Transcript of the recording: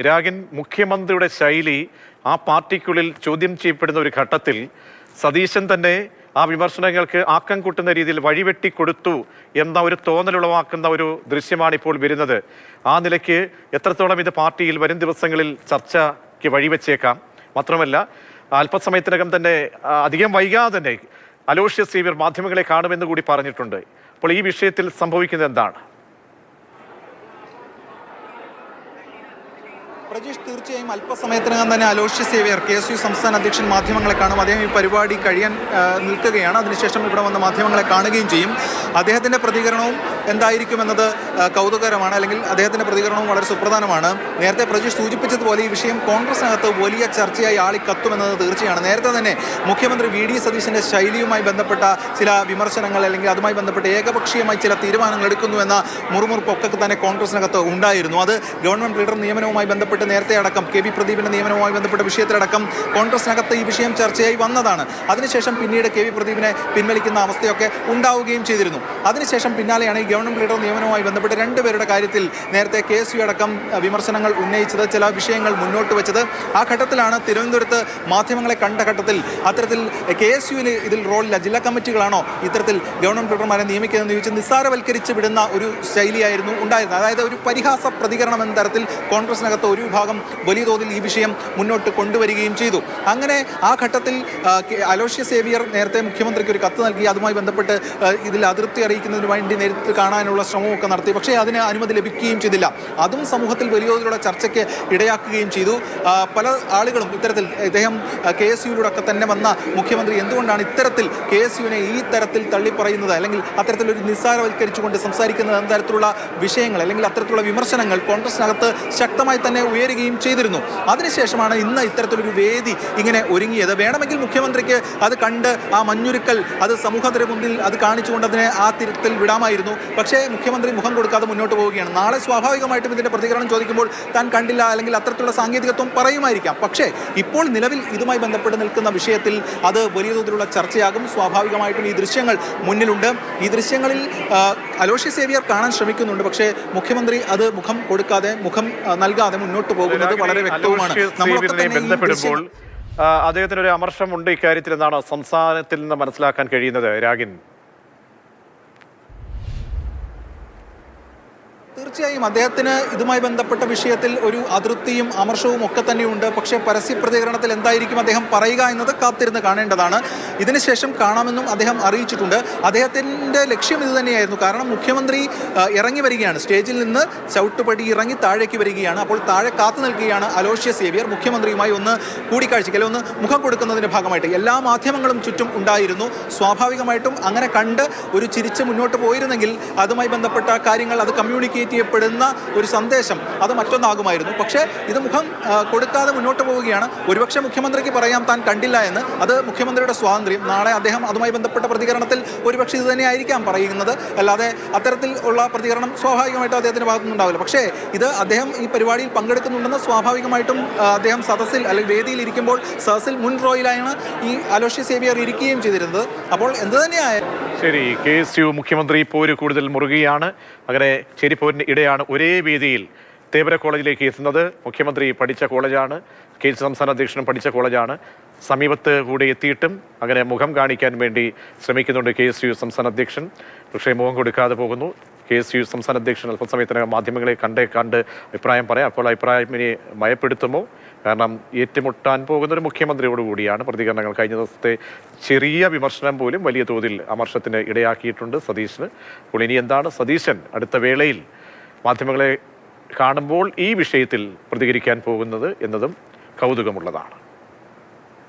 രാഗിൻ മുഖ്യമന്ത്രിയുടെ ശൈലി ആ പാർട്ടിക്കുള്ളിൽ ചോദ്യം ചെയ്യപ്പെടുന്ന ഒരു ഘട്ടത്തിൽ സതീശൻ തന്നെ ആ വിമർശനങ്ങൾക്ക് ആക്കം കൂട്ടുന്ന രീതിയിൽ വഴിവെട്ടി കൊടുത്തു എന്ന ഒരു തോന്നലുളവാക്കുന്ന ഒരു ദൃശ്യമാണ് ഇപ്പോൾ വരുന്നത്. ആ നിലയ്ക്ക് എത്രത്തോളം ഇത് പാർട്ടിയിൽ വരും ദിവസങ്ങളിൽ ചർച്ചയ്ക്ക് വഴിവെച്ചേക്കാം. മാത്രമല്ല അല്പസമയത്തിനകം തന്നെ അധികം വൈകാതെ തന്നെ അലോഷ്യസ് സേവ്യർ മാധ്യമങ്ങളെ കാണുമെന്ന് കൂടി പറഞ്ഞിട്ടുണ്ട്. അപ്പോൾ ഈ വിഷയത്തിൽ സംഭവിക്കുന്നത് എന്താണ്? പ്രജീഷ്, തീർച്ചയായും അല്പസമയത്തിനകം തന്നെ അലോഷ്യസ് സേവ്യർ KSU സംസ്ഥാന അധ്യക്ഷൻ മാധ്യമങ്ങളെ കാണും. അദ്ദേഹം ഈ പരിപാടി കഴിയാൻ നിൽക്കുകയാണ്. അതിനുശേഷം ഇവിടെ വന്ന് മാധ്യമങ്ങളെ കാണുകയും ചെയ്യും. അദ്ദേഹത്തിൻ്റെ പ്രതികരണവും എന്തായിരിക്കുമെന്നത് കൗതുകകരമാണ്, അല്ലെങ്കിൽ അദ്ദേഹത്തിൻ്റെ പ്രതികരണവും വളരെ സുപ്രധാനമാണ്. നേരത്തെ പ്രജീഷ് സൂചിപ്പിച്ചതുപോലെ ഈ വിഷയം കോൺഗ്രസിനകത്ത് വലിയ ചർച്ചയായി ആളിക്കത്തുമെന്നത് തീർച്ചയാണ്. നേരത്തെ തന്നെ മുഖ്യമന്ത്രി VD സതീശൻ്റെ ശൈലിയുമായി ബന്ധപ്പെട്ട ചില വിമർശനങ്ങൾ, അല്ലെങ്കിൽ അതുമായി ബന്ധപ്പെട്ട് ഏകപക്ഷീയമായി ചില തീരുമാനങ്ങൾ എടുക്കുന്നു എന്ന മുറുമുറുപ്പൊക്കെ തന്നെ കോൺഗ്രസിനകത്ത് ഉണ്ടായിരുന്നു. അത് ഗവൺമെൻറ് ലീഡർ നിയമനവുമായി ബന്ധപ്പെട്ട് നേരത്തെ അടക്കം KV പ്രദീപിൻ്റെ നിയമനവുമായി ബന്ധപ്പെട്ട വിഷയത്തിലടക്കം കോൺഗ്രസിനകത്ത് ഈ വിഷയം ചർച്ചയായി വന്നതാണ്. അതിനുശേഷം പിന്നീട് KV പ്രദീപിനെ പിൻവലിക്കുന്ന അവസ്ഥയൊക്കെ ഉണ്ടാവുകയും ചെയ്തിരുന്നു. അതിനുശേഷം പിന്നാലെയാണ് ഈ ഗവൺമെൻറ് ലീഡർ നിയമനവുമായി ബന്ധപ്പെട്ട് രണ്ടുപേരുടെ കാര്യത്തിൽ നേരത്തെ KSU അടക്കം വിമർശനങ്ങൾ ഉന്നയിച്ചത്, ചില വിഷയങ്ങൾ മുന്നോട്ട് വെച്ചത്. ആ ഘട്ടത്തിലാണ് തിരുവനന്തപുരത്ത് മാധ്യമങ്ങളെ കണ്ട ഘട്ടത്തിൽ അത്തരത്തിൽ KSUവിന് ഇതിൽ റോളില്ല, ജില്ലാ കമ്മിറ്റികളാണോ ഇത്തരത്തിൽ ഗവൺമെൻറ് ലീഡർമാരെ നിയമിക്കുന്നതെന്ന് ചോദിച്ച് നിസ്സാരവൽക്കരിച്ച് വിടുന്ന ഒരു ശൈലിയായിരുന്നു ഉണ്ടായിരുന്നത്. അതായത് ഒരു പരിഹാസ പ്രതികരണം എന്ന തരത്തിൽ കോൺഗ്രസിനകത്ത് ഒരു വിഭാഗം വലിയ തോതിൽ ഈ വിഷയം മുന്നോട്ട് കൊണ്ടുവരികയും ചെയ്തു. അങ്ങനെ ആ ഘട്ടത്തിൽ അലോഷ്യസ് സേവ്യർ നേരത്തെ മുഖ്യമന്ത്രിക്ക് ഒരു കത്ത് നൽകി അതുമായി ബന്ധപ്പെട്ട് ഇതിൽ അതൃപ്തി അറിയിക്കുന്നതിന് വേണ്ടി നേരിട്ട് കാണാനുള്ള ശ്രമമൊക്കെ നടത്തി. പക്ഷേ അതിന് അനുമതി ലഭിക്കുകയും ചെയ്തില്ല. അതും സമൂഹത്തിൽ വലിയ തോതിലുള്ള ചർച്ചയ്ക്ക് ഇടയാക്കുകയും ചെയ്തു. പല ആളുകളും ഇത്തരത്തിൽ ഇദ്ദേഹം KSUവിലൂടെ ഒക്കെ തന്നെ വന്ന മുഖ്യമന്ത്രി എന്തുകൊണ്ടാണ് ഇത്തരത്തിൽ KSUവിനെ ഈ തരത്തിൽ തള്ളിപ്പറയുന്നത്, അല്ലെങ്കിൽ അത്തരത്തിലൊരു നിസ്സാരവൽക്കരിച്ചുകൊണ്ട് സംസാരിക്കുന്നത് എന്ന തരത്തിലുള്ള വിഷയങ്ങൾ, അല്ലെങ്കിൽ അത്തരത്തിലുള്ള വിമർശനങ്ങൾ കോൺഗ്രസിനകത്ത് ശക്തമായി തന്നെ ഉയരുകയും ചെയ്തിരുന്നു. അതിനുശേഷമാണ് ഇന്ന് ഇത്തരത്തിലൊരു വേദി ഇങ്ങനെ ഒരുങ്ങിയത്. വേണമെങ്കിൽ മുഖ്യമന്ത്രിക്ക് അത് കണ്ട് ആ മഞ്ഞുരുക്കൽ അത് സമൂഹത്തിന് മുന്നിൽ അത് കാണിച്ചുകൊണ്ട് അതിനെ ആ തിരുത്തിൽ വിടാമായിരുന്നു. പക്ഷേ മുഖ്യമന്ത്രി മുഖം കൊടുക്കാതെ മുന്നോട്ട് പോവുകയാണ്. നാളെ സ്വാഭാവികമായിട്ടും ഇതിൻ്റെ പ്രതികരണം ചോദിക്കുമ്പോൾ താൻ കണ്ടില്ല, അല്ലെങ്കിൽ അത്തരത്തിലുള്ള സാങ്കേതികത്വം പറയുമായിരിക്കാം. പക്ഷേ ഇപ്പോൾ നിലവിൽ ഇതുമായി ബന്ധപ്പെട്ട് നിൽക്കുന്ന വിഷയത്തിൽ അത് വലിയ തോതിലുള്ള ചർച്ചയാകും. സ്വാഭാവികമായിട്ടും ഈ ദൃശ്യങ്ങൾ മുന്നിലുണ്ട്. ഈ ദൃശ്യങ്ങളിൽ അലോഷ്യസ് സേവ്യർ കാണാൻ ശ്രമിക്കുന്നുണ്ട്. പക്ഷേ മുഖ്യമന്ത്രി അത് മുഖം കൊടുക്കാതെ, മുഖം നൽകാതെ മുന്നോട്ട് പോകുന്നത് വളരെ വ്യക്തവുമാണ്. ബന്ധപ്പെടുമ്പോൾ അദ്ദേഹത്തിന് ഒരു അമർഷമുണ്ട് ഇക്കാര്യത്തിൽ എന്നാണ് സംസ്ഥാനത്തിൽ നിന്ന് മനസ്സിലാക്കാൻ കഴിയുന്നത്. രാഗിൻ, തീർച്ചയായും അദ്ദേഹത്തിന് ഇതുമായി ബന്ധപ്പെട്ട വിഷയത്തിൽ ഒരു അതൃപ്തിയും അമർഷവും ഒക്കെ തന്നെയുണ്ട്. പക്ഷേ പരസ്യ പ്രതികരണത്തിൽ എന്തായിരിക്കും അദ്ദേഹം പറയുക എന്നത് കാത്തിരുന്ന് കാണേണ്ടതാണ്. ഇതിനുശേഷം കാണാമെന്നും അദ്ദേഹം അറിയിച്ചിട്ടുണ്ട്. അദ്ദേഹത്തിൻ്റെ ലക്ഷ്യം ഇത് തന്നെയായിരുന്നു. കാരണം മുഖ്യമന്ത്രി ഇറങ്ങി വരികയാണ്, സ്റ്റേജിൽ നിന്ന് ചവിട്ടുപടി ഇറങ്ങി താഴേക്ക് വരികയാണ്. അപ്പോൾ താഴെ കാത്തു നിൽക്കുകയാണ് അലോഷ്യസ് സേവ്യർ. മുഖ്യമന്ത്രിയുമായി ഒന്ന് കൂടിക്കാഴ്ചയ്ക്ക്, അല്ലെങ്കിൽ ഒന്ന് മുഖം കൊടുക്കുന്നതിൻ്റെ ഭാഗമായിട്ട് എല്ലാ മാധ്യമങ്ങളും ചുറ്റും ഉണ്ടായിരുന്നു. സ്വാഭാവികമായിട്ടും അങ്ങനെ കണ്ട് ഒരു ചിരിച്ച് മുന്നോട്ട് പോയിരുന്നെങ്കിൽ അതുമായി ബന്ധപ്പെട്ട കാര്യങ്ങൾ അത് കമ്മ്യൂണിക്കേറ്റ് ചെയ്യപ്പെടുന്ന ഒരു സന്ദേശം അത് മറ്റൊന്നാകുമായിരുന്നു. പക്ഷേ ഇത് മുഖം കൊടുക്കാതെ മുന്നോട്ട് പോവുകയാണ്. ഒരുപക്ഷെ മുഖ്യമന്ത്രിക്ക് പറയാം താൻ കണ്ടില്ല എന്ന്. അത് മുഖ്യമന്ത്രിയുടെ സ്വാതന്ത്ര്യം. നാളെ അദ്ദേഹം അതുമായി ബന്ധപ്പെട്ട പ്രതികരണത്തിൽ ഒരുപക്ഷെ ഇത് തന്നെയായിരിക്കാം പറയുന്നത്. അല്ലാതെ അത്തരത്തിൽ ഉള്ള പ്രതികരണം സ്വാഭാവികമായിട്ടും അദ്ദേഹത്തിൻ്റെ ഭാഗത്തുനിന്നുണ്ടാവില്ല. പക്ഷേ ഇത് അദ്ദേഹം ഈ പരിപാടിയിൽ പങ്കെടുക്കുന്നുണ്ടെന്ന് സ്വാഭാവികമായിട്ടും അദ്ദേഹം സദസ്സിൽ, അല്ലെങ്കിൽ വേദിയിൽ ഇരിക്കുമ്പോൾ സദസ്സിൽ മുൻ റോയിലാണ് ഈ അലോഷ്യസ് സേവ്യർ ഇരിക്കുകയും ചെയ്തിരുന്നത്. അപ്പോൾ എന്ത് തന്നെയായാലും ശരി, KSU മുഖ്യമന്ത്രി പോര് കൂടുതൽ മുറുകയാണ്. അങ്ങനെ ചേരിപ്പോരിന് ഇടയാണ് ഒരേ വേദിയിൽ തേവര കോളേജിലേക്ക് എത്തുന്നത്. മുഖ്യമന്ത്രി പഠിച്ച കോളേജാണ്, KSU സംസ്ഥാന അധ്യക്ഷനും പഠിച്ച കോളേജാണ്. സമീപത്ത് കൂടെ എത്തിയിട്ടും അങ്ങനെ മുഖം കാണിക്കാൻ വേണ്ടി ശ്രമിക്കുന്നുണ്ട് KSU സംസ്ഥാന അധ്യക്ഷൻ. പക്ഷേ മുഖം കൊടുക്കാതെ പോകുന്നു. KSU സംസ്ഥാന അധ്യക്ഷൻ അല്പസമയത്തിനകം മാധ്യമങ്ങളെ കണ്ട് അഭിപ്രായം പറയാം. അപ്പോൾ അഭിപ്രായം ഇനി മയപ്പെടുത്തുമോ? കാരണം ഏറ്റുമുട്ടാൻ പോകുന്നൊരു മുഖ്യമന്ത്രിയോടുകൂടിയാണ്. പ്രതികരണങ്ങൾ കഴിഞ്ഞ ദിവസത്തെ ചെറിയ വിമർശനം പോലും വലിയ തോതിൽ അമർഷത്തിന് ഇടയാക്കിയിട്ടുണ്ട് സതീശന്. അപ്പോൾ ഇനി എന്താണ് സതീശൻ അടുത്ത വേളയിൽ മാധ്യമങ്ങളെ കാണുമ്പോൾ ഈ വിഷയത്തിൽ പ്രതികരിക്കാൻ പോകുന്നത് എന്നതും കൗതുകമുള്ളതാണ്.